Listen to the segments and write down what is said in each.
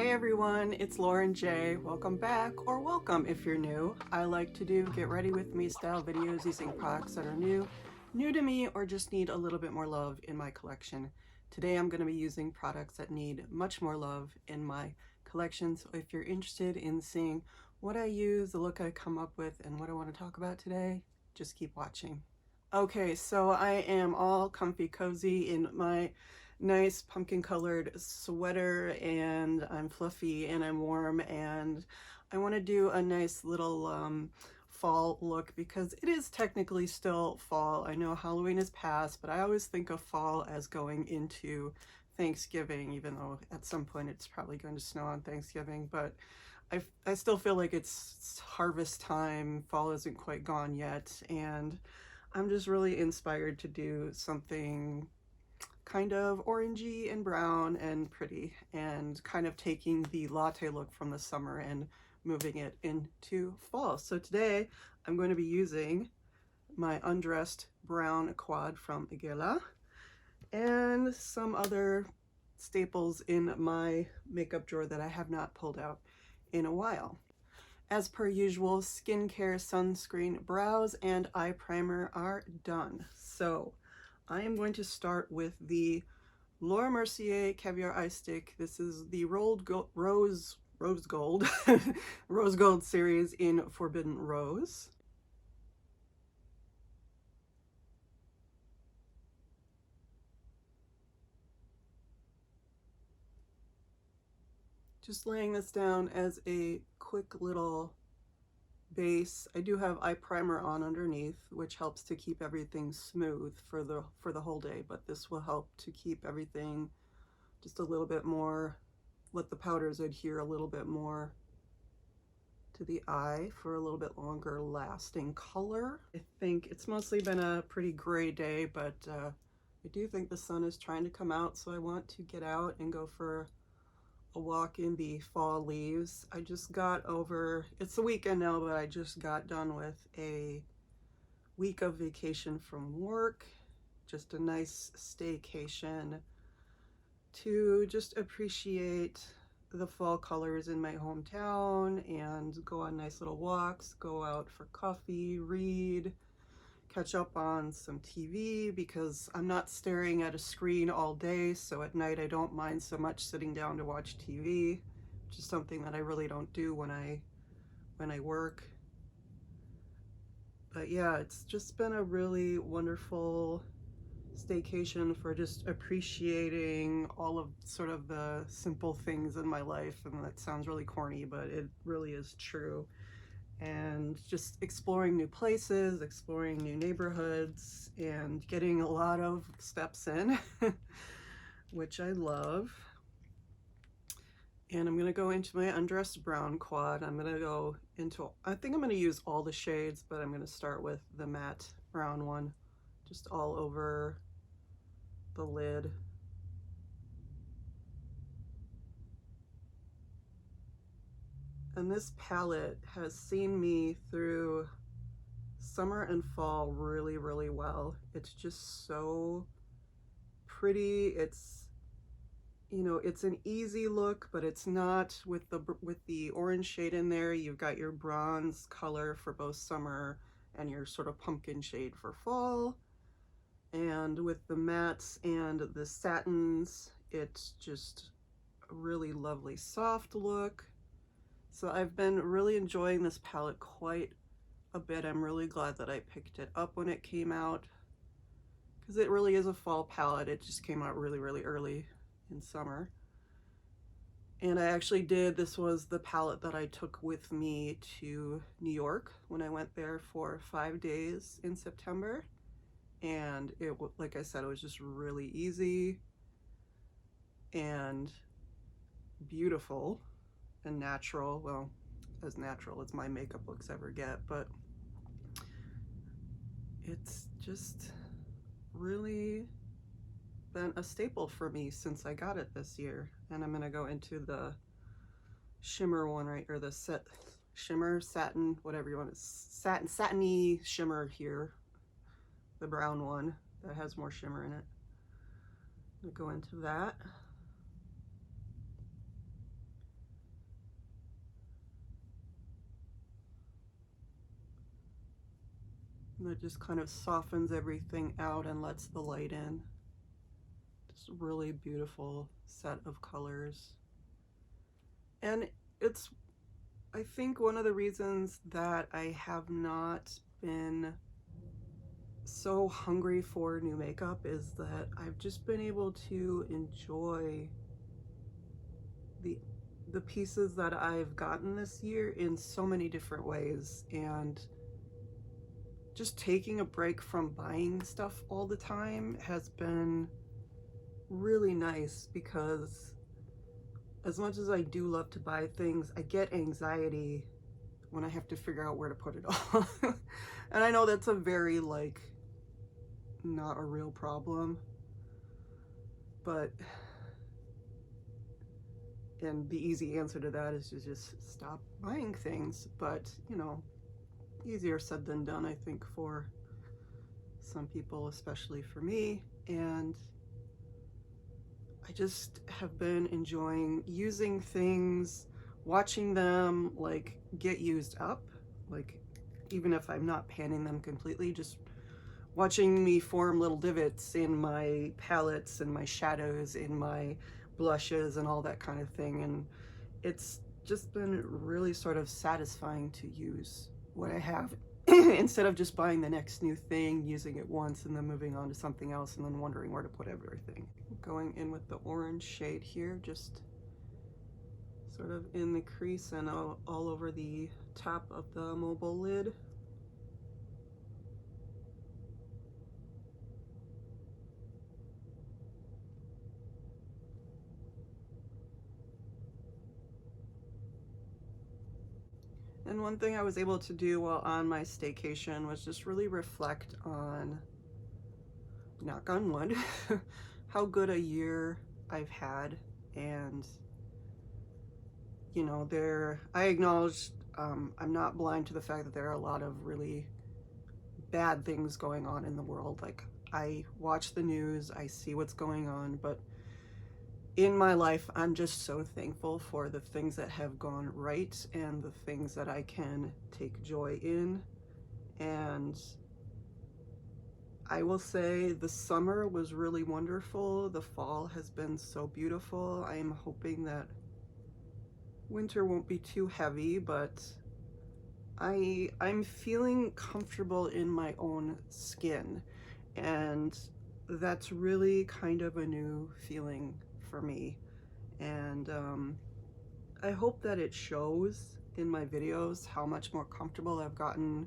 Hey everyone, it's Lauren J. Welcome back, or welcome if you're new. I like to do get ready with me style videos using products that are new to me, or just need a little bit more love in my collection. Today I'm going to be using products that need much more love in my collection. So if you're interested in seeing what I use, the look I come up with, and what I want to talk about today, just keep watching. Okay, so I am all comfy cozy in my nice pumpkin colored sweater, and I'm fluffy and I'm warm, and I want to do a nice little fall look because it is technically still fall. I know Halloween is past, but I always think of fall as going into Thanksgiving, even though at some point it's probably going to snow on Thanksgiving. But I still feel like it's harvest time. Fall isn't quite gone yet, and I'm just really inspired to do something kind of orangey and brown and pretty, and kind of taking the latte look from the summer and moving it into fall. So today I'm going to be using my Undressed brown quad from Guerlain and some other staples in my makeup drawer that I have not pulled out in a while. As per usual, skincare, sunscreen, brows, and eye primer are done. So I am going to start with the Mercier Caviar Eye Stick. This is the rose gold rose gold series in Forbidden Rose. Just laying this down as a quick little base. I do have eye primer on underneath, which helps to keep everything smooth for the whole day, but this will help to keep everything just a little bit more, let the powders adhere a little bit more to the eye for a little bit longer lasting color. I think it's mostly been a pretty gray day, but I do think the sun is trying to come out, so I want to get out and go for a walk in the fall leaves. I just got over, it's the weekend now, but I just got done with a week of vacation from work. Just a nice staycation to just appreciate the fall colors in my hometown and go on nice little walks, go out for coffee, read, catch up on some TV, because I'm not staring at a screen all day, so at night I don't mind so much sitting down to watch TV, which is something that I really don't do when I work. But yeah, it's just been a really wonderful staycation for just appreciating all of sort of the simple things in my life, and that sounds really corny, but it really is true. And just exploring new places, exploring new neighborhoods, and getting a lot of steps in, which I love. And I'm going to go into my Undressed brown quad. I'm going to go into, I think I'm going to use all the shades, but I'm going to start with the matte brown one, just all over the lid. And this palette has seen me through summer and fall really, really well. It's just so pretty. It's, you know, it's an easy look, but it's not with the orange shade in there. You've got your bronze color for both summer and your sort of pumpkin shade for fall. And with the mattes and the satins, it's just a really lovely soft look. So I've been really enjoying this palette quite a bit. I'm really glad that I picked it up when it came out, because it really is a fall palette. It just came out really, really early in summer. And I actually this was the palette that I took with me to New York when I went there for 5 days in September. And it, like I said, it was just really easy and beautiful and natural. Well, as natural as my makeup looks ever get, but it's just really been a staple for me since I got it this year. And I'm gonna go into the shimmer one, right, or the shimmer, satin, whatever you want, satiny shimmer here, the brown one that has more shimmer in it. I'm gonna go into that. That just kind of softens everything out and lets the light in. Just a really beautiful set of colors. And it's, I think, one of the reasons that I have not been so hungry for new makeup is that I've just been able to enjoy the pieces that I've gotten this year in so many different ways, and just taking a break from buying stuff all the time has been really nice, because as much as I do love to buy things, I get anxiety when I have to figure out where to put it all. And I know that's a very, like, not a real problem, but and the easy answer to that is to just stop buying things. But, you know, easier said than done, I think, for some people, especially for me. And I just have been enjoying using things, watching them like get used up, like even if I'm not panning them completely, just watching me form little divots in my palettes and my shadows, in my blushes and all that kind of thing. And it's just been really sort of satisfying to use what I have instead of just buying the next new thing, using it once and then moving on to something else and then wondering where to put everything. Going in with the orange shade here, just sort of in the crease and all over the top of the mobile lid. And one thing I was able to do while on my staycation was just really reflect on, knock on wood, how good a year I've had. And, you know, I acknowledge I'm not blind to the fact that there are a lot of really bad things going on in the world. Like, I watch the news, I see what's going on, but in my life, I'm just so thankful for the things that have gone right and the things that I can take joy in. And I will say the summer was really wonderful. The fall has been so beautiful. I am hoping that winter won't be too heavy, but I'm feeling comfortable in my own skin. And that's really kind of a new feeling for me, and I hope that it shows in my videos how much more comfortable I've gotten.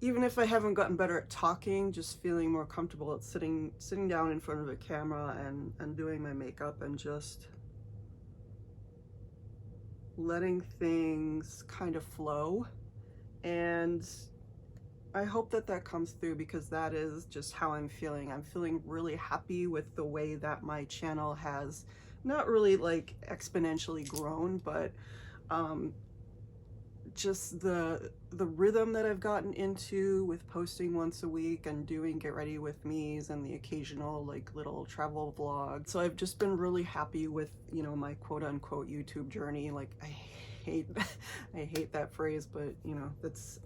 Even if I haven't gotten better at talking, just feeling more comfortable at sitting down in front of a camera and doing my makeup and just letting things kind of flow. And I hope that that comes through, because that is just how I'm feeling. I'm feeling really happy with the way that my channel has not really like exponentially grown, but just the rhythm that I've gotten into with posting once a week and doing get ready with me's and the occasional like little travel vlog. So I've just been really happy with, you know, my quote unquote YouTube journey. Like, I hate that phrase, but you know, that's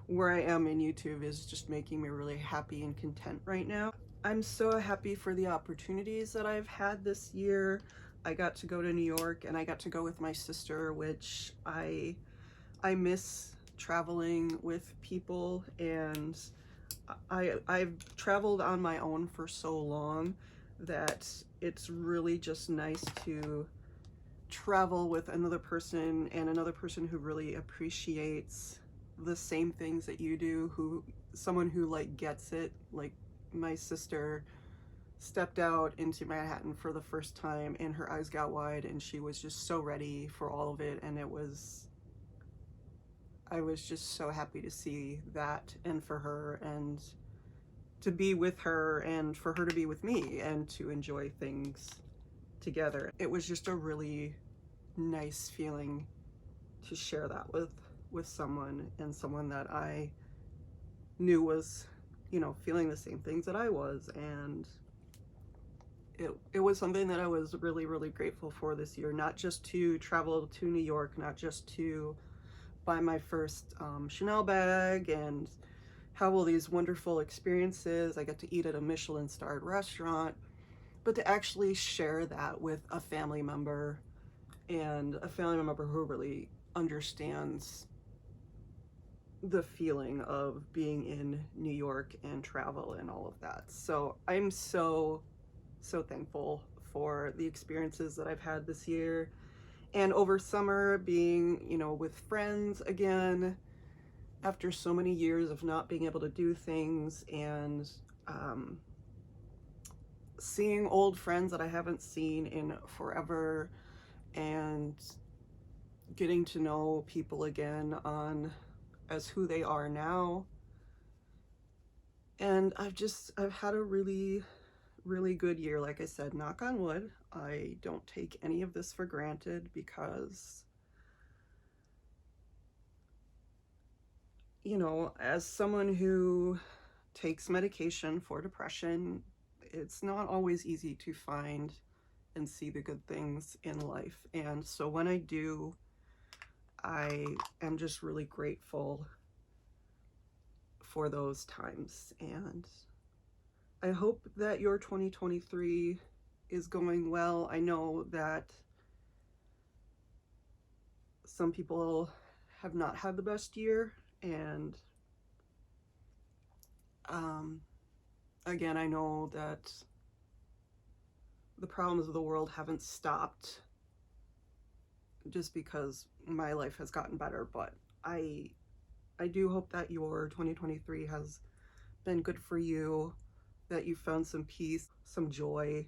where I am in YouTube is just making me really happy and content right now. I'm so happy for the opportunities that I've had this year. I got to go to New York and I got to go with my sister, which I miss traveling with people, and I've traveled on my own for so long that it's really just nice to travel with another person, and another person who really appreciates the same things that you do, someone who like gets it. Like, my sister stepped out into Manhattan for the first time and her eyes got wide and she was just so ready for all of it, and I was just so happy to see that, and for her, and to be with her, and for her to be with me, and to enjoy things together. It was just a really nice feeling to share that with someone, and someone that I knew was, you know, feeling the same things that I was. And it was something that I was really, really grateful for this year. Not just to travel to New York, not just to buy my first Chanel bag and have all these wonderful experiences. I get to eat at a Michelin-starred restaurant, but to actually share that with a family member, and a family member who really understands the feeling of being in New York and travel and all of that. So I'm so thankful for the experiences that I've had this year, and over summer being, you know, with friends again after so many years of not being able to do things, and seeing old friends that I haven't seen in forever, and getting to know people again on as who they are now. And I've had a really good year. Like I said, knock on wood. I don't take any of this for granted, because, you know, as someone who takes medication for depression, it's not always easy to find and see the good things in life. And so when I do, I am just really grateful for those times. And I hope that your 2023 is going well. I know that some people have not had the best year, and again, I know that the problems of the world haven't stopped just because my life has gotten better, but I do hope that your 2023 has been good for you, that you found some peace, some joy,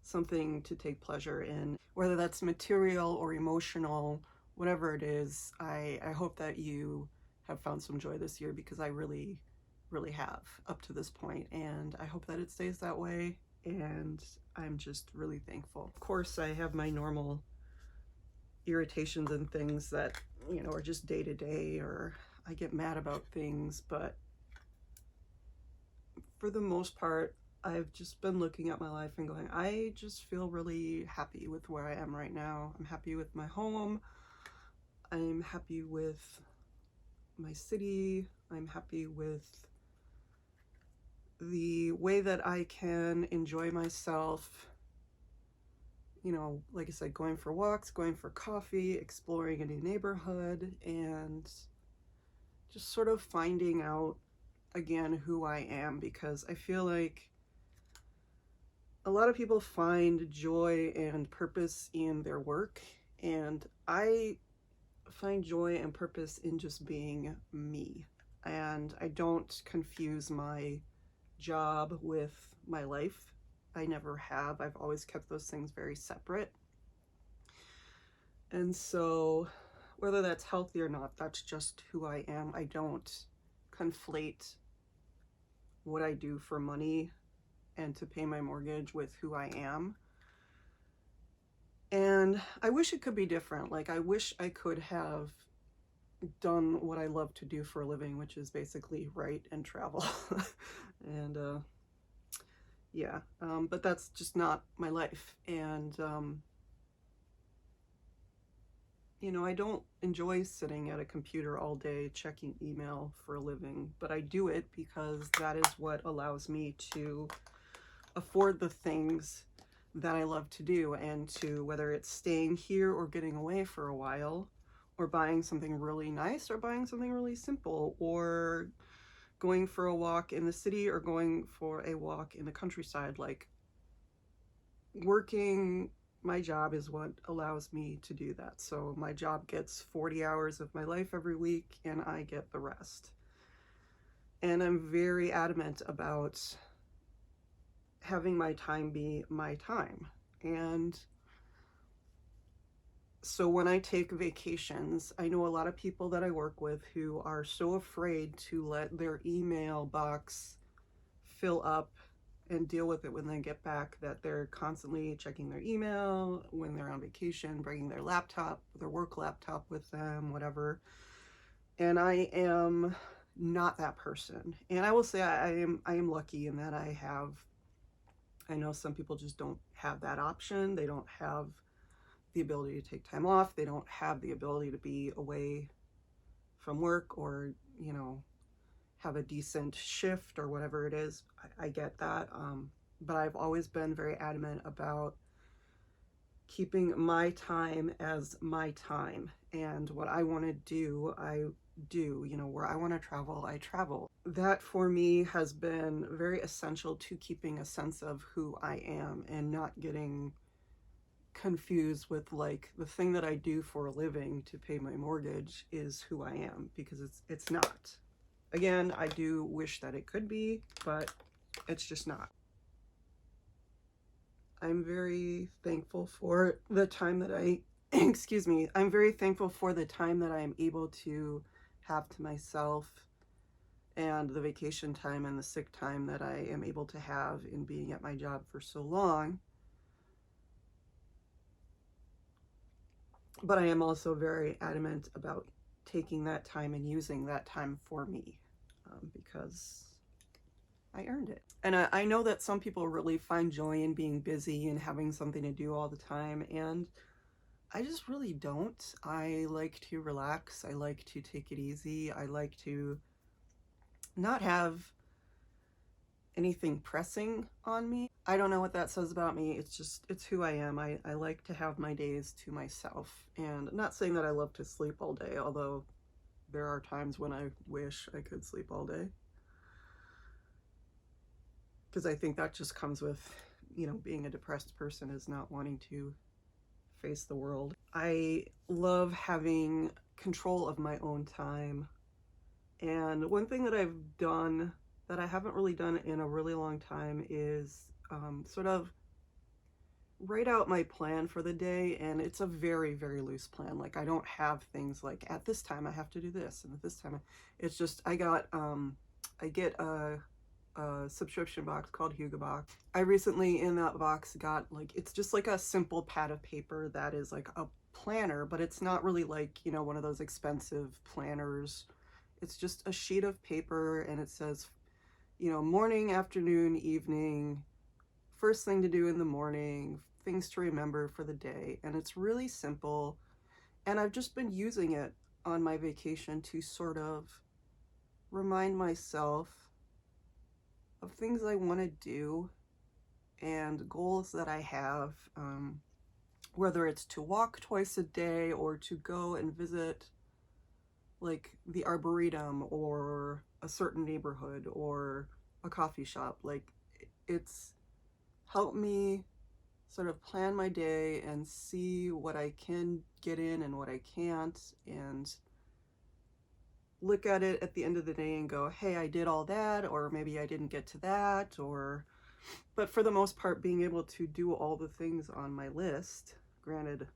something to take pleasure in, whether that's material or emotional, whatever it is. I hope that you have found some joy this year, because I really have up to this point, and I hope that it stays that way, and I'm just really thankful. Of course, I have my normal irritations and things that, you know, are just day to day, or I get mad about things, but for the most part, I've just been looking at my life and going, I just feel really happy with where I am right now. I'm happy with my home. I'm happy with my city. I'm happy with the way that I can enjoy myself. You know, like I said, going for walks, going for coffee, exploring a new neighborhood, and just sort of finding out again who I am, because I feel like a lot of people find joy and purpose in their work, and I find joy and purpose in just being me. And I don't confuse my job with my life. I never have. I've always kept those things very separate. And so whether that's healthy or not, that's just who I am. I don't conflate what I do for money and to pay my mortgage with who I am. And I wish it could be different. Like, I wish I could have done what I love to do for a living, which is basically write and travel. And yeah, but that's just not my life. And you know, I don't enjoy sitting at a computer all day checking email for a living, but I do it because that is what allows me to afford the things that I love to do, and to, whether it's staying here or getting away for a while, or buying something really nice, or buying something really simple, or going for a walk in the city, or going for a walk in the countryside. Like, working my job is what allows me to do that. So my job gets 40 hours of my life every week, and I get the rest. And I'm very adamant about having my time be my time. And so when I take vacations, I know a lot of people that I work with who are so afraid to let their email box fill up and deal with it when they get back, that they're constantly checking their email when they're on vacation, bringing their laptop, their work laptop with them, whatever. And I am not that person. And I will say I am lucky in that I know some people just don't have that option. They don't have the ability to take time off. They don't have the ability to be away from work, or, you know, have a decent shift or whatever it is. I get that. But I've always been very adamant about keeping my time as my time, and what I want to do, I do, you know, where I want to travel, I travel. That for me has been very essential to keeping a sense of who I am and not getting confused with, like, the thing that I do for a living to pay my mortgage is who I am, because it's not. Again, I do wish that it could be, but it's just not. I'm very thankful for the time that I, excuse me, I'm very thankful for the time that I am able to have to myself, and the vacation time and the sick time that I am able to have in being at my job for so long. But I am also very adamant about taking that time and using that time for me, because I earned it. And I know that some people really find joy in being busy and having something to do all the time, and I just really don't. I like to relax. I like to take it easy. I like to not have anything pressing on me. I don't know what that says about me. It's just, it's who I am. I like to have my days to myself. And I'm not saying that I love to sleep all day, although there are times when I wish I could sleep all day, because I think that just comes with, you know, being a depressed person, is not wanting to face the world. I love having control of my own time. And one thing that I've done that I haven't really done in a really long time is sort of write out my plan for the day. And it's a very, very loose plan. Like, I don't have things like, at this time I have to do this, and at this time it's just, I get a subscription box called Hugo Box. I recently in that box got, like, it's just like a simple pad of paper that is like a planner, but it's not really like, you know, one of those expensive planners. It's just a sheet of paper, and it says, you know, morning, afternoon, evening, first thing to do in the morning, things to remember for the day. And it's really simple, and I've just been using it on my vacation to sort of remind myself of things I want to do and goals that I have, whether it's to walk twice a day or to go and visit, like, the Arboretum or a certain neighborhood or a coffee shop. Like, it's helped me sort of plan my day and see what I can get in and what I can't, and look at it at the end of the day and go, hey, I did all that, or maybe I didn't get to that, or, but for the most part, being able to do all the things on my list. Granted,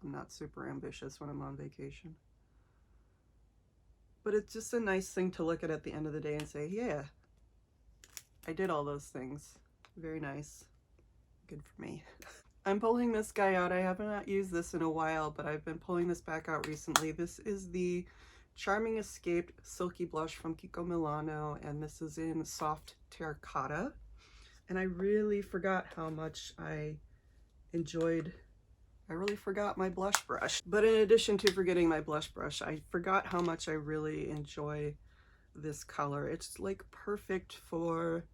I'm not super ambitious when I'm on vacation, but it's just a nice thing to look at the end of the day and say, yeah, I did all those things. Very nice. Good for me. I'm pulling this guy out. I have not used this in a while, but I've been pulling this back out recently. This is the Charming Escaped Silky Blush from KIKO Milano, and this is in Soft Terracotta. And I really forgot how much I really forgot my blush brush. But in addition to forgetting my blush brush, I forgot how much I really enjoy this color. It's like perfect for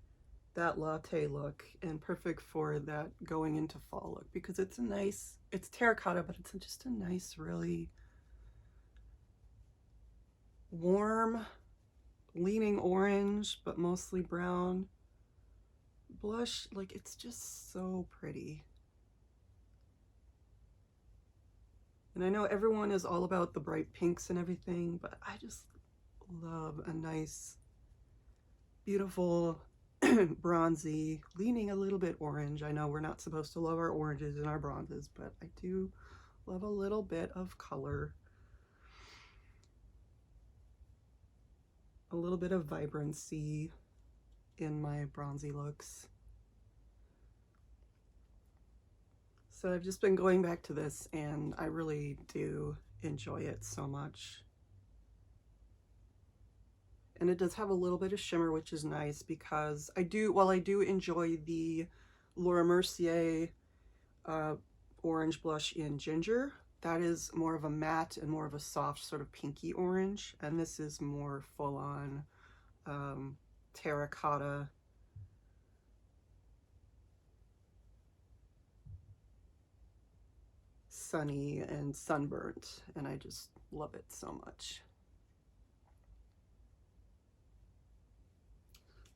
that latte look and perfect for that going into fall look, because it's a nice, it's terracotta, but it's just a nice, really warm, leaning orange, but mostly brown blush. Like, it's just so pretty. And I know everyone is all about the bright pinks and everything, but I just love a nice, beautiful, bronzy, leaning a little bit orange. I know we're not supposed to love our oranges and our bronzes, but I do love a little bit of color. A little bit of vibrancy in my bronzy looks. So I've just been going back to this, and I really do enjoy it so much. And it does have a little bit of shimmer, which is nice, because while I do enjoy the Laura Mercier orange blush in Ginger, That is more of a matte and more of a soft sort of pinky orange, and this is more full-on terracotta. Sunny and sunburnt, and I just love it so much.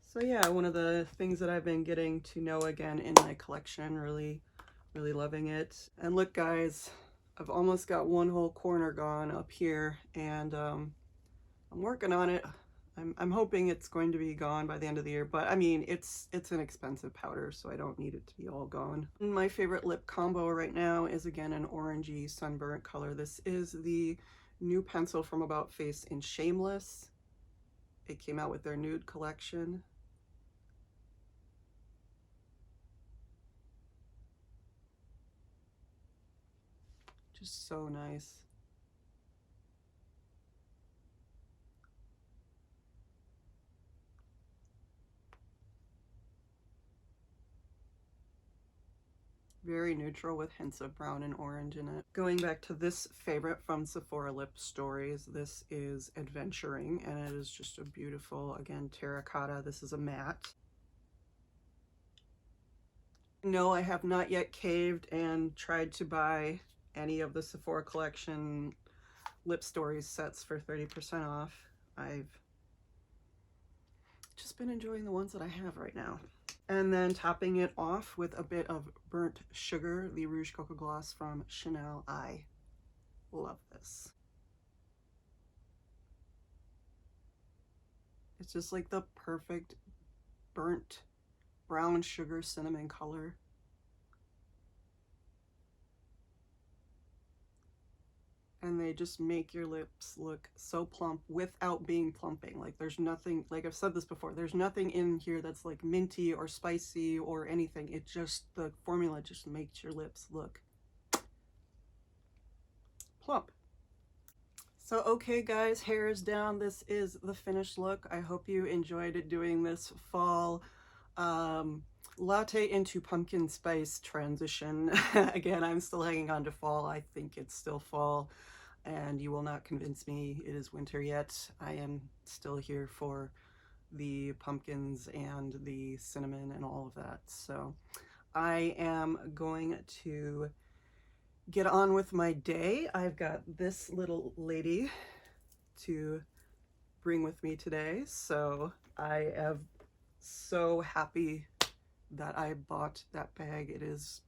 So yeah, one of the things that I've been getting to know again in my collection, really loving it. And look guys, I've almost got one whole corner gone up here, and I'm working on it. I'm hoping it's going to be gone by the end of the year, but I mean, it's an expensive powder, so I don't need it to be all gone. And my favorite lip combo right now is again an orangey sunburnt color. This is the new pencil from About Face in Shameless. It came out with their nude collection. Just so nice. Very neutral with hints of brown and orange in it. Going back to this favorite from Sephora Lipstories, this is Adventuring, and it is just a beautiful, again, terracotta. This is a matte. No, I have not yet caved and tried to buy any of the Sephora collection Lipstories sets for 30% off. I've just been enjoying the ones that I have right now. And then topping it off with a bit of Burnt Sugar, the Rouge Coco Gloss from Chanel. I love this. It's just like the perfect burnt brown sugar cinnamon color. And they just make your lips look so plump without being plumping. Like there's nothing, like I've said this before, there's nothing in here that's like minty or spicy or anything. It just, the formula just makes your lips look plump. So okay guys, hair is down. This is the finished look. I hope you enjoyed doing this fall latte into pumpkin spice transition. Again, I'm still hanging on to fall. I think it's still fall, and you will not convince me it is winter yet. I am still here for the pumpkins and the cinnamon and all of that. So I am going to get on with my day. I've got this little lady to bring with me today, so I am so happy that I bought that bag. It is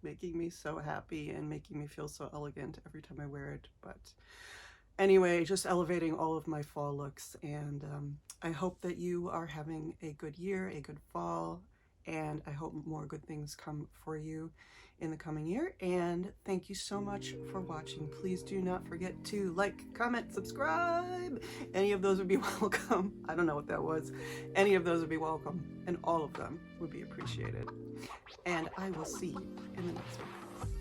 making me so happy and making me feel so elegant every time I wear it. But anyway, just elevating all of my fall looks, and I hope that you are having a good year, a good fall, and I hope more good things come for you in the coming year. And thank you so much for watching. Please do not forget to like, comment, subscribe. Any of those would be welcome. I don't know what that was. Any of those would be welcome, and all of them would be appreciated. And I will see you in the next one.